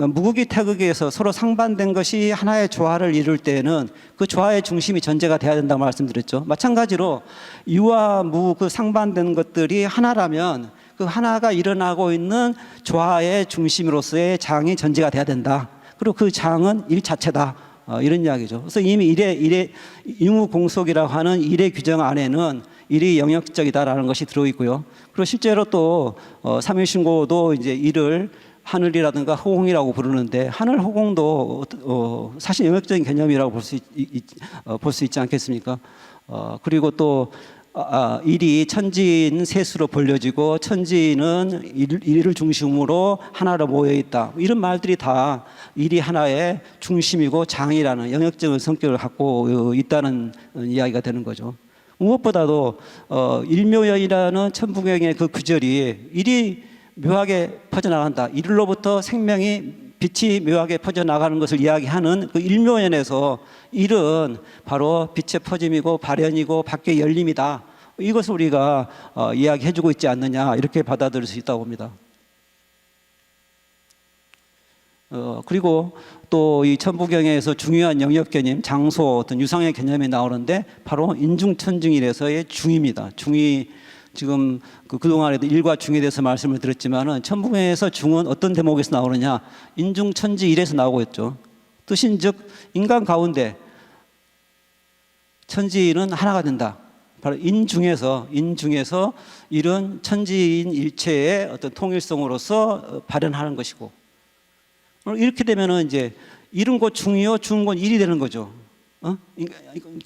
무극이 태극에서 서로 상반된 것이 하나의 조화를 이룰 때에는 그 조화의 중심이 전제가 돼야 된다고 말씀드렸죠. 마찬가지로 유와 무 그 상반된 것들이 하나라면 그 하나가 일어나고 있는 조화의 중심으로서의 장이 전제가 돼야 된다. 그리고 그 장은 일 자체다. 이런 이야기죠. 그래서 이미 일의 유무공속이라고 하는 일의 규정 안에는 일이 영역적이다라는 것이 들어있고요. 그리고 실제로 또 삼일신고도 이제 일을 하늘이라든가 허공이라고 부르는데 하늘 허공도 사실 영역적인 개념이라고 볼 수 있지 않겠습니까? 그리고 또 일이 천지인 셋으로 벌려지고 천지는 일을 중심으로 하나로 모여 있다. 이런 말들이 다 일이 하나의 중심이고 장이라는 영역적인 성격을 갖고 있다는 이야기가 되는 거죠. 무엇보다도 일묘연이라는 천부경의 그 구절이 일이 묘하게 퍼져나간다. 일로부터 생명이 빛이 묘하게 퍼져나가는 것을 이야기하는 그 일묘연에서 일은 바로 빛의 퍼짐이고 발현이고 밖의 열림이다. 이것을 우리가 이야기해주고 있지 않느냐 이렇게 받아들일 수 있다고 봅니다. 그리고 또 이 천부경에서 중요한 영역 개념, 장소, 어떤 유상의 개념이 나오는데 바로 인중천중일에서의 중입니다. 중이 지금 그동안에도 일과 중에 대해서 말씀을 드렸지만은 천부경에서 중은 어떤 대목에서 나오느냐? 인중천지일에서 나오고 있죠. 뜻인즉 인간 가운데 천지인은 하나가 된다. 바로 인중에서 일은 천지인 일체의 어떤 통일성으로서 발현하는 것이고 이렇게 되면은 이제 일은 곧 중이요, 중은 곧 일이 되는 거죠.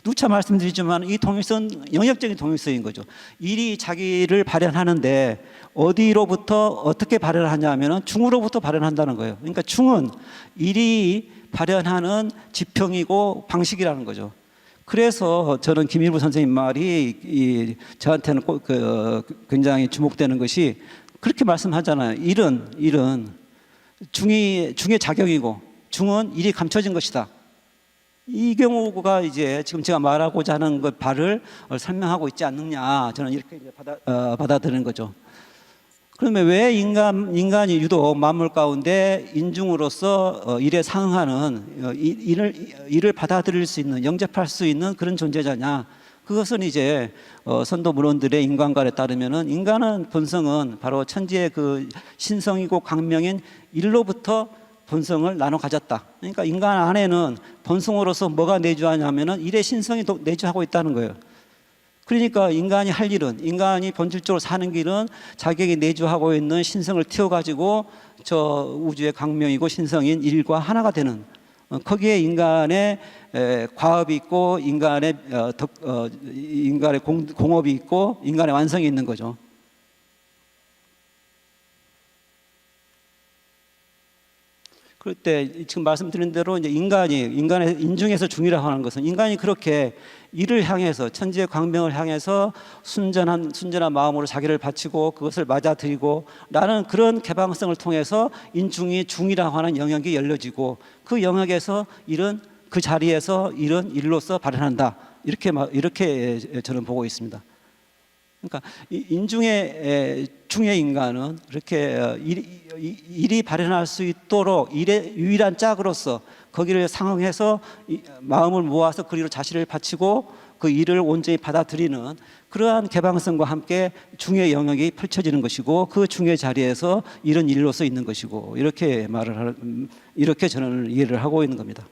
누차 말씀드리지만 이 통일성 영역적인 통일성인 거죠. 일이 자기를 발현하는데 어디로부터 어떻게 발현하냐면은 중으로부터 발현한다는 거예요. 그러니까 중은 일이 발현하는 지평이고 방식이라는 거죠. 그래서 저는 김일부 선생님 말이 저한테는 굉장히 주목되는 것이 그렇게 말씀하잖아요. 일은 중의 작용이고 중은 일이 감춰진 것이다. 이 경우가 이제 지금 제가 말하고자 하는 것 바를 설명하고 있지 않느냐, 저는 이렇게 이제 받아들이는 거죠. 그러면 왜 인간이 유독 만물 가운데 인중으로서 일에 상응하는 일을 받아들일 수 있는, 영접할 수 있는 그런 존재자냐? 그것은 이제 선도 문헌들의 인간관에 따르면은 인간은 본성은 바로 천지의 그 신성이고 광명인 일로부터 본성을 나눠 가졌다. 그러니까 인간 안에는 본성으로서 뭐가 내주하냐면은 일의 신성이 내주하고 있다는 거예요. 그러니까 인간이 할 일은, 인간이 본질적으로 사는 길은 자기에게 내주하고 있는 신성을 ထိ워가지고 저 우주의 광명이고 신성인 일과 하나가 되는, 거기에 인간의 과업이 있고 인간의 공업이 있고 인간의 완성이 있는 거죠. 그럴 때 지금 말씀드린 대로 이제 인간의 인중에서 중이라고 하는 것은 인간이 그렇게 이를 향해서 천지의 광명을 향해서 순전한 마음으로 자기를 바치고 그것을 맞아들이고 라는 그런 개방성을 통해서 인중이 중이라고 하는 영역이 열려지고 그 영역에서 일은 그 자리에서 일은 일로서 발현한다. 이렇게 저는 보고 있습니다. 그러니까 중의 인간은 이렇게 일이 발현할 수 있도록 일의 유일한 짝으로서 거기를 상응해서 마음을 모아서 그 일로 자신을 바치고 그 일을 온전히 받아들이는 그러한 개방성과 함께 중의 영역이 펼쳐지는 것이고 그 중의 자리에서 일은 일로서 있는 것이고 이렇게 저는 이해를 하고 있는 겁니다.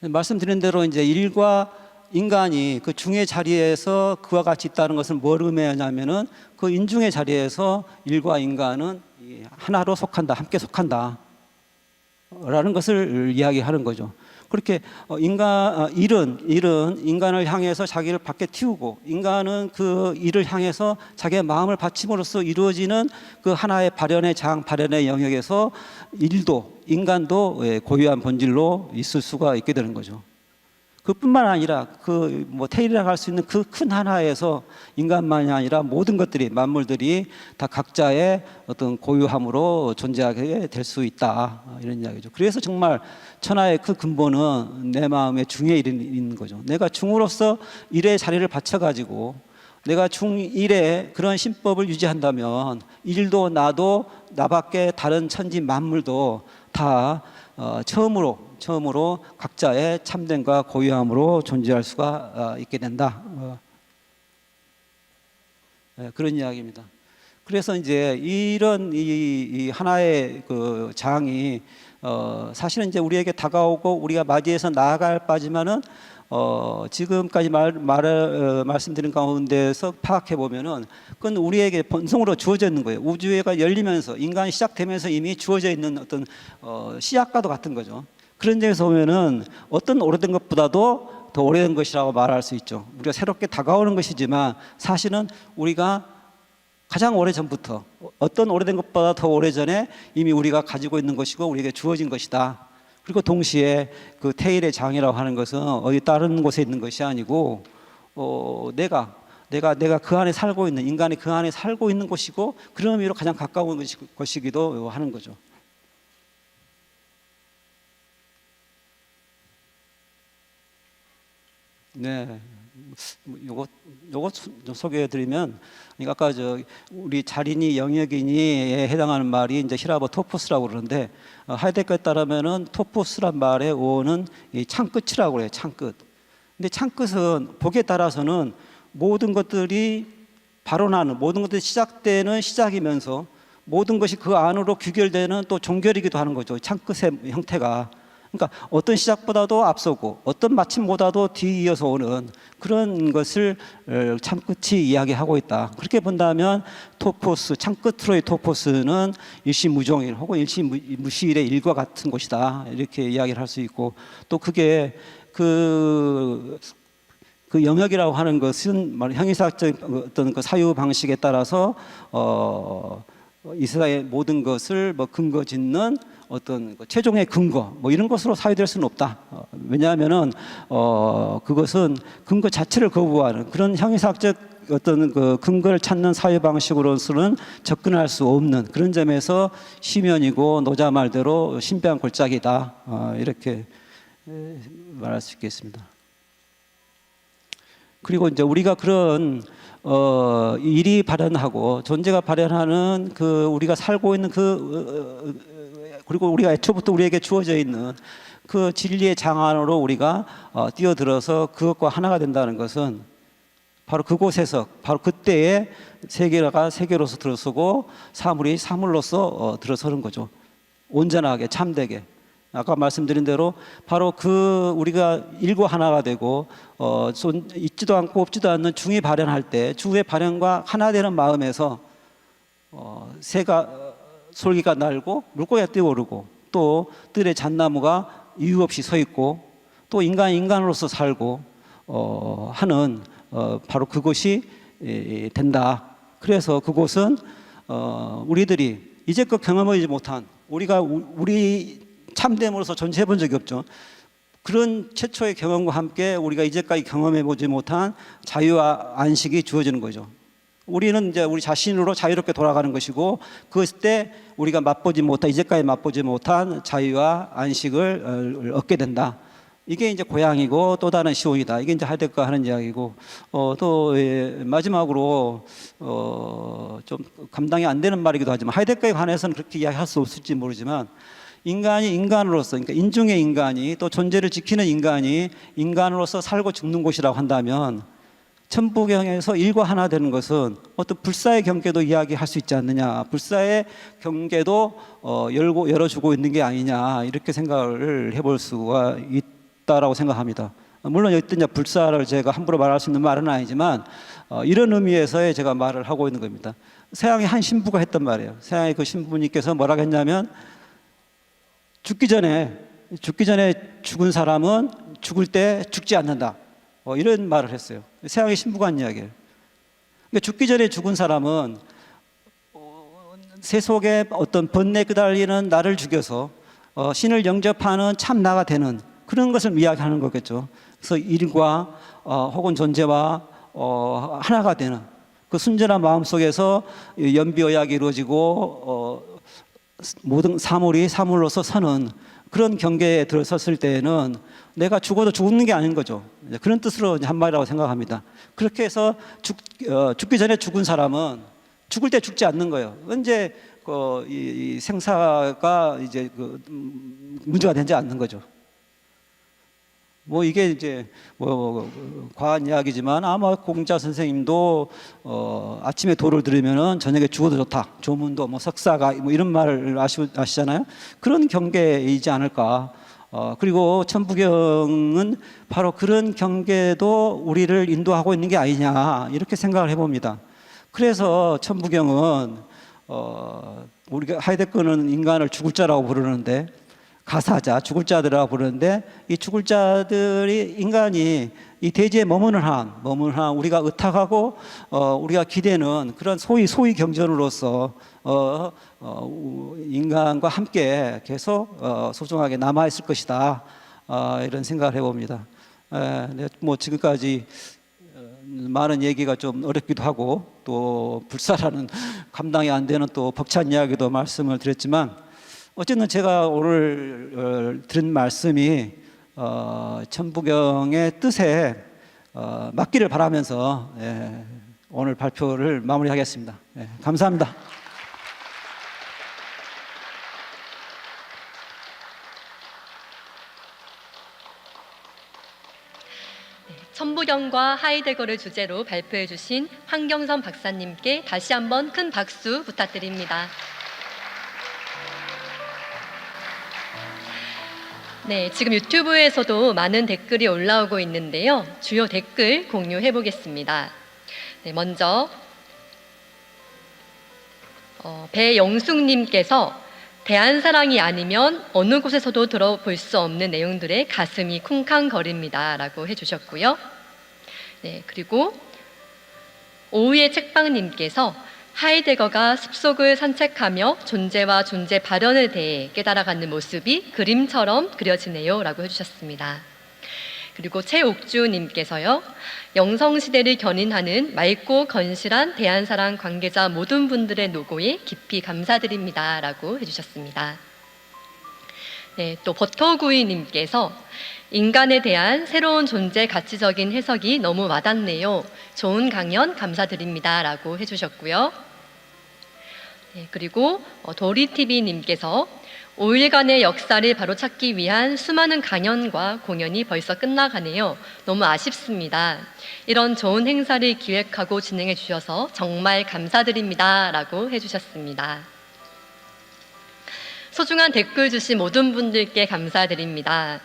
말씀드린 대로 이제 일과 인간이 그 중의 자리에서 그와 같이 있다는 것을 뭘 의미하냐면은 그 인중의 자리에서 일과 인간은 하나로 속한다, 함께 속한다 라는 것을 이야기하는 거죠. 그렇게 일은 인간을 향해서 자기를 밖에 틔우고 인간은 그 일을 향해서 자기의 마음을 바침으로써 이루어지는 그 하나의 발현의 영역에서 인간도 고유한 본질로 있을 수가 있게 되는 거죠. 그뿐만 아니라 태일이라고 할 수 있는 그 큰 하나에서 인간만이 아니라 모든 것들이 만물들이 다 각자의 어떤 고유함으로 존재하게 될 수 있다 이런 이야기죠. 그래서 정말 천하의 그 근본은 내 마음의 중에 있는 거죠. 내가 중으로서 일의 자리를 바쳐가지고 내가 중일의 그런 신법을 유지한다면 일도 나도 나밖에 다른 천지 만물도 다 처음으로 각자의 참됨과 고유함으로 존재할 수가 있게 된다. 그런 이야기입니다. 그래서 이제 이런 이 하나의 그 장이 사실은 이제 우리에게 다가오고 우리가 맞이해서 나아갈 바지만은 지금까지 말씀드린 가운데서 파악해 보면은 그건 우리에게 본성으로 주어져 있는 거예요. 우주가 열리면서 인간이 시작되면서 이미 주어져 있는 어떤 시작과도 같은 거죠. 그런 점에서 보면은 어떤 오래된 것보다도 더 오래된 것이라고 말할 수 있죠. 우리가 새롭게 다가오는 것이지만 사실은 우리가 가장 오래전부터 어떤 오래된 것보다 더 오래전에 이미 우리가 가지고 있는 것이고 우리에게 주어진 것이다. 그리고 동시에 그 태일의 장이라고 하는 것은 어디 다른 곳에 있는 것이 아니고 내가 그 안에 살고 있는 인간이 그 안에 살고 있는 곳이고 그런 의미로 가장 가까운 것이기도 하는 거죠. 네, 요거 좀 소개해드리면, 아까 우리 자린이 영역이니에 해당하는 말이 이제 히라보 토포스라고 그러는데 하이데거에 따르면은 토포스란 말의 어원은 이 창끝이라고 그래요. 창끝. 근데 창끝은 복에 따라서는 모든 것들이 발원하는 모든 것들이 시작되는 시작이면서 모든 것이 그 안으로 귀결되는 또 종결이기도 하는 거죠. 창끝의 형태가. 그러니까 어떤 시작보다도 앞서고 어떤 마침보다도 뒤이어서 오는 그런 것을 창끝이 이야기하고 있다. 그렇게 본다면 토포스, 창끝으로의 토포스는 일시무종일 혹은 일시무시일의 일과 같은 것이다. 이렇게 이야기를 할 수 있고 또 그게 그 영역이라고 하는 것은 형이사학적 어떤 그 사유 방식에 따라서 이 세상의 모든 것을 뭐 근거 짓는 어떤 최종의 근거 뭐 이런 것으로 사유될 수는 없다. 왜냐하면은 그것은 근거 자체를 거부하는 그런 형이상학적 어떤 그 근거를 찾는 사회 방식으로서는 접근할 수 없는 그런 점에서 시면이고 노자 말대로 신비한 골짜기다. 이렇게 말할 수 있겠습니다. 그리고 이제 우리가 그런 일이 발현하고 존재가 발현하는 그 우리가 살고 있는 그리고 우리가 애초부터 우리에게 주어져 있는 그 진리의 장 안으로 우리가 뛰어들어서 그것과 하나가 된다는 것은 바로 그곳에서 바로 그때에 세계가 세계로서 들어서고 사물이 사물로서 들어서는 거죠. 온전하게 참되게. 아까 말씀드린 대로 바로 그 우리가 일과 하나가 되고 있지도 않고 없지도 않는 중이 발현할 때 중의 발현과 하나 되는 마음에서 새가 솔기가 날고 물고기가 뛰어오르고 또 뜰에 잣나무가 이유 없이 서 있고 또 인간이 인간으로서 살고 하는 바로 그것이 된다. 그래서 그곳은 우리들이 이제껏 경험하지 못한 우리가 우리 참됨으로써 전체해 본 적이 없죠. 그런 최초의 경험과 함께 우리가 이제까지 경험해 보지 못한 자유와 안식이 주어지는 거죠. 우리는 이제 우리 자신으로 자유롭게 돌아가는 것이고 그때 우리가 맛보지 못한 이제까지 맛보지 못한 자유와 안식을 얻게 된다. 이게 이제 고향이고 또 다른 시온이다. 이게 이제 하이데거가 하는 이야기고 또 마지막으로 좀 감당이 안 되는 말이기도 하지만 하이데거에 관해서는 그렇게 이야기할 수 없을지 모르지만 인간이 인간으로서 그러니까 인중의 인간이 또 존재를 지키는 인간이 인간으로서 살고 죽는 곳이라고 한다면 천부경에서 일과 하나 되는 것은 어떤 불사의 경계도 이야기할 수 있지 않느냐. 불사의 경계도 열어주고 있는 게 아니냐. 이렇게 생각을 해볼 수가 있다라고 생각합니다. 물론 여기 이제 불사를 제가 함부로 말할 수 있는 말은 아니지만 이런 의미에서의 제가 말을 하고 있는 겁니다. 서양의 한 신부가 했던 말이에요. 서양의 그 신부님께서 뭐라고 했냐면 죽기 전에 죽은 사람은 죽을 때 죽지 않는다. 이런 말을 했어요. 서양의 신부가 한 이야기예요. 그러니까 죽기 전에 죽은 사람은 세속의 어떤 번뇌 끄달리는 나를 죽여서 신을 영접하는 참 나가 되는 그런 것을 이야기하는 거겠죠. 그래서 일과 혹은 존재와 하나가 되는 그 순전한 마음 속에서 연비어약이 이루어지고 모든 사물이 사물로서 서는 그런 경계에 들어섰을 때에는 내가 죽어도 죽는 게 아닌 거죠. 그런 뜻으로 한 말이라고 생각합니다. 그렇게 해서 죽기 전에 죽은 사람은 죽을 때 죽지 않는 거예요. 언제 이 생사가 이제 문제가 되지 않는 거죠. 뭐 이게 이제 뭐 과한 이야기지만 아마 공자 선생님도 아침에 도를 들으면은 저녁에 죽어도 좋다. 조문도 뭐 석사가 뭐 이런 말을 아시잖아요. 그런 경계이지 않을까. 그리고 천부경은 바로 그런 경계도 우리를 인도하고 있는 게 아니냐 이렇게 생각을 해봅니다. 그래서 천부경은 우리가 하이데거는 인간을 죽을 자라고 부르는데 가사자, 죽을 자들이라고 부르는데 이 죽을 자들이 인간이 이 대지에 머무는 한 우리가 의탁하고 우리가 기대는 그런 소위 경전으로서 인간과 함께 계속 소중하게 남아 있을 것이다. 이런 생각을 해봅니다. 뭐 지금까지 많은 얘기가 좀 어렵기도 하고 또 불사라는 감당이 안 되는 또 벅찬 이야기도 말씀을 드렸지만 어쨌든 제가 오늘 들은 말씀이 천부경의 뜻에 맞기를 바라면서 오늘 발표를 마무리하겠습니다. 감사합니다. 천부경과 하이데거를 주제로 발표해 주신 황경선 박사님께 다시 한번 큰 박수 부탁드립니다. 네, 지금 유튜브에서도 많은 댓글이 올라오고 있는데요. 주요 댓글 공유해 보겠습니다. 네, 먼저 배영숙님께서 대한사랑이 아니면 어느 곳에서도 들어볼 수 없는 내용들에 가슴이 쿵쾅거립니다 라고 해주셨고요. 네, 그리고 오후의 책방님께서 하이데거가 숲속을 산책하며 존재와 존재 발현에 대해 깨달아가는 모습이 그림처럼 그려지네요 라고 해주셨습니다. 그리고 최옥주님께서요. 영성시대를 견인하는 맑고 건실한 대한사랑 관계자 모든 분들의 노고에 깊이 감사드립니다 라고 해주셨습니다. 네, 또 버터구이님께서 인간에 대한 새로운 존재 가치적인 해석이 너무 와닿네요. 좋은 강연 감사드립니다 라고 해주셨고요. 네, 그리고 도리TV님께서 5일간의 역사를 바로찾기 위한 수많은 강연과 공연이 벌써 끝나가네요. 너무 아쉽습니다. 이런 좋은 행사를 기획하고 진행해 주셔서 정말 감사드립니다 라고 해주셨습니다. 소중한 댓글 주신 모든 분들께 감사드립니다.